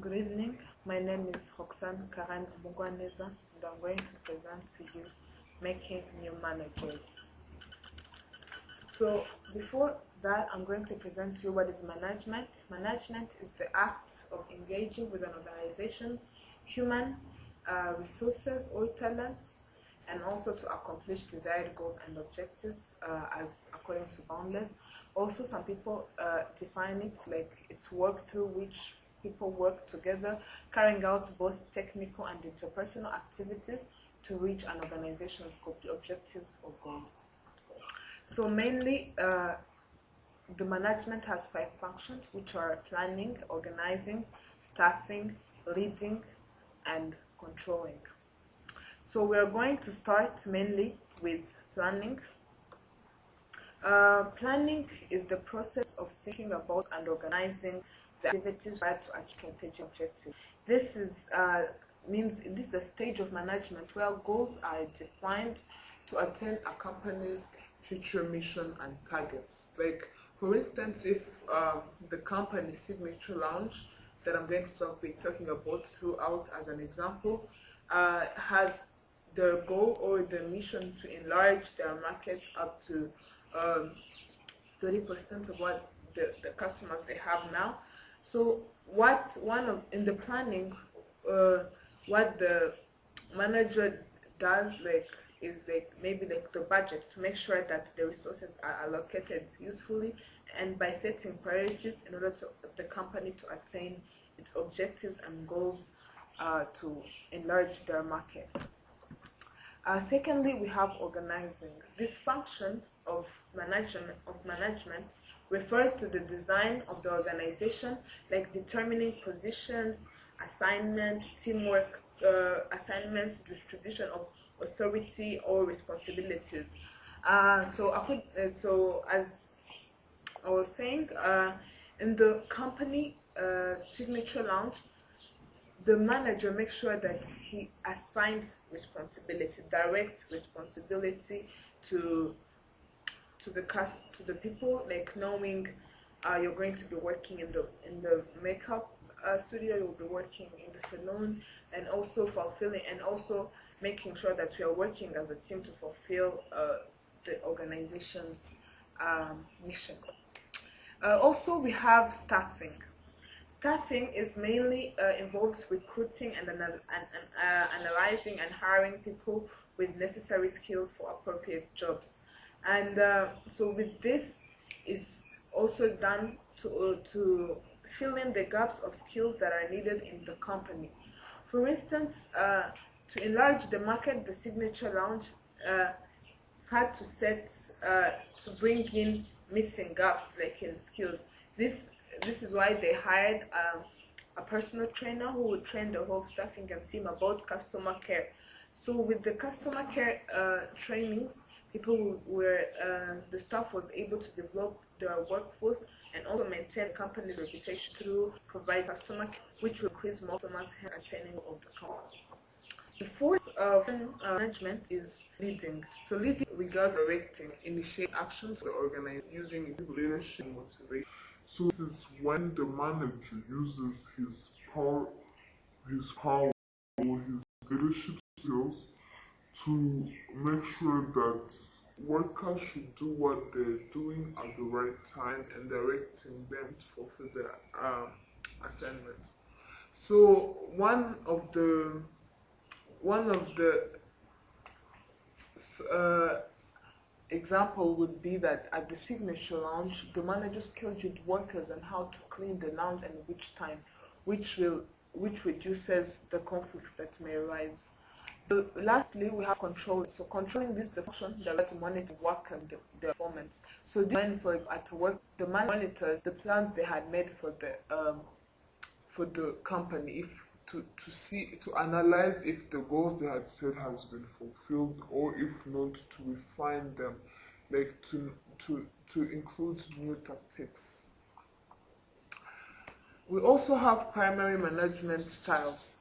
Good evening. My name is Roxanne Karen Mugwaneza, and I'm going to present to you making new managers. So before that, I'm going to present to you what is management. Management is the act of engaging with an organization's human resources or talents, and also to accomplish desired goals and objectives as according to Boundless. Also, some people define it like it's work through which people work together, carrying out both technical and interpersonal activities to reach an organization's objectives or goals. So mainly, the management has 5 functions, which are planning, organizing, staffing, leading, and controlling. So we are going to start mainly with planning. Planning is the process of thinking about and organizing the activities required to achieve strategic objectives. This is the stage of management where goals are defined to attain a company's future mission and targets. Like, for instance, if the company Signature Lounge that I'm going to be talking about throughout as an example has the goal or the mission to enlarge their market up to 30% of what the customers they have now. So in the planning, what the manager does is maybe the budget to make sure that the resources are allocated usefully, and by setting priorities in order to the company to attain its objectives and goals to enlarge their market. Secondly, we have organizing. This function of management refers to the design of the organization, like determining positions, assignments, teamwork assignments, distribution of authority or responsibilities. So as I was saying, in the company Signature Lounge, the manager makes sure that he assigns responsibility, direct responsibility to the people, like knowing you're going to be working in the makeup studio, you'll be working in the salon, and also fulfilling and also making sure that we are working as a team to fulfill the organization's mission. Also, we have staffing. Staffing is mainly involves recruiting and analyzing and hiring people with necessary skills for appropriate jobs. And so with this is also done to fill in the gaps of skills that are needed in the company. For instance, to enlarge the market, the Signature Lounge had to bring in missing gaps like in skills. This is why they hired a personal trainer who would train the whole staffing and team about customer care. So with the customer care trainings, the staff was able to develop their workforce and also maintain the company's reputation through providing customer care, which will increase more customers attaining of the company. The fourth management is leading. So leading regards directing, initiate actions to organize using leadership and motivation. So this is when the manager uses his power or his leadership skills to make sure that workers should do what they're doing at the right time and directing them to fulfill their assignments. So one of the example would be that at the Signature Lounge, the manager scheduled workers on how to clean the lounge and which time, which reduces the conflict that may arise. Lastly, we have control. So controlling this the function that to monitor work and the performance. So when at work, the man monitors the plans they had made for the company, to analyze if the goals they had set has been fulfilled, or if not, to refine them, like to include new tactics. We also have primary management styles.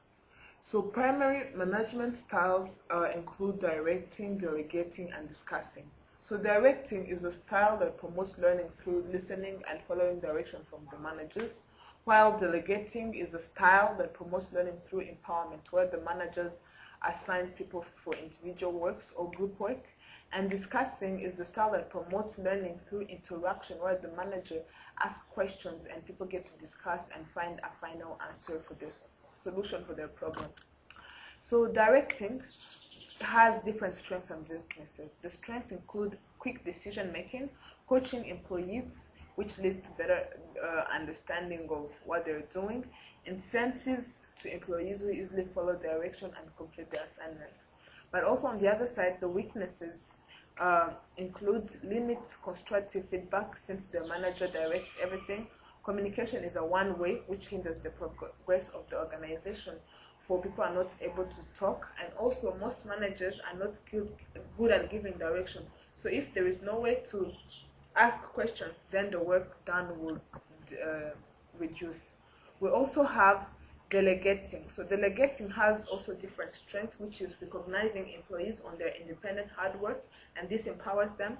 So primary management styles include directing, delegating, and discussing. So directing is a style that promotes learning through listening and following direction from the managers, while delegating is a style that promotes learning through empowerment, where the managers assigns people for individual works or group work. And discussing is the style that promotes learning through interaction, where the manager asks questions and people get to discuss and find a final answer for this solution for their problem. So directing has different strengths and weaknesses. The strengths include quick decision making, coaching employees, which leads to better understanding of what they're doing, incentives to employees who easily follow direction and complete their assignments. But also on the other side, the weaknesses include limits constructive feedback, since the manager directs everything. Communication is a one way, which hinders the progress of the organization, for people are not able to talk, and also most managers are not good at giving direction. So if there is no way to ask questions, then the work done will reduce. We also have delegating. So delegating has also different strengths, which is recognizing employees on their independent hard work, and this empowers them.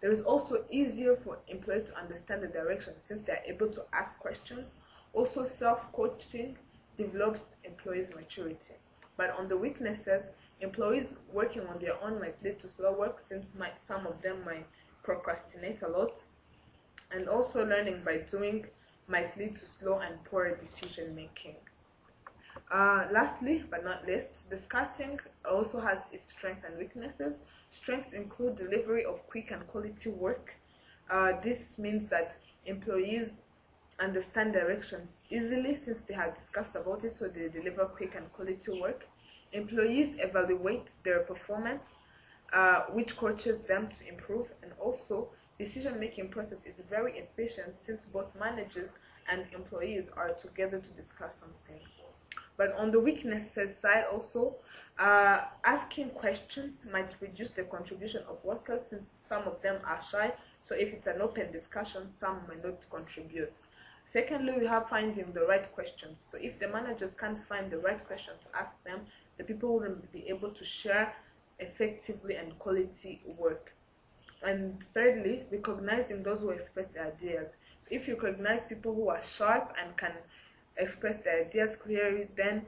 There is also easier for employees to understand the direction, since they are able to ask questions. Also, self-coaching develops employees' maturity. But on the weaknesses, employees working on their own might lead to slow work, since some of them might procrastinate a lot. And also, learning by doing might lead to slow and poor decision making. Lastly, but not least, discussing also has its strengths and weaknesses. Strengths include delivery of quick and quality work. This means that employees understand directions easily, since they have discussed about it, so they deliver quick and quality work. Employees evaluate their performance, which coaches them to improve. And also, decision-making process is very efficient, since both managers and employees are together to discuss something. But on the weaknesses side also, asking questions might reduce the contribution of workers, since some of them are shy. So if it's an open discussion, some might not contribute. Secondly, we have finding the right questions. So if the managers can't find the right question to ask them, the people wouldn't be able to share effectively and quality work. And thirdly, recognizing those who express their ideas. So if you recognize people who are sharp and can express their ideas clearly, then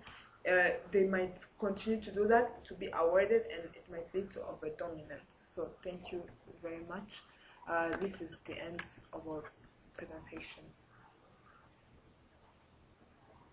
they might continue to do that to be awarded, and it might lead to over dominance. So thank you very much. This is the end of our presentation.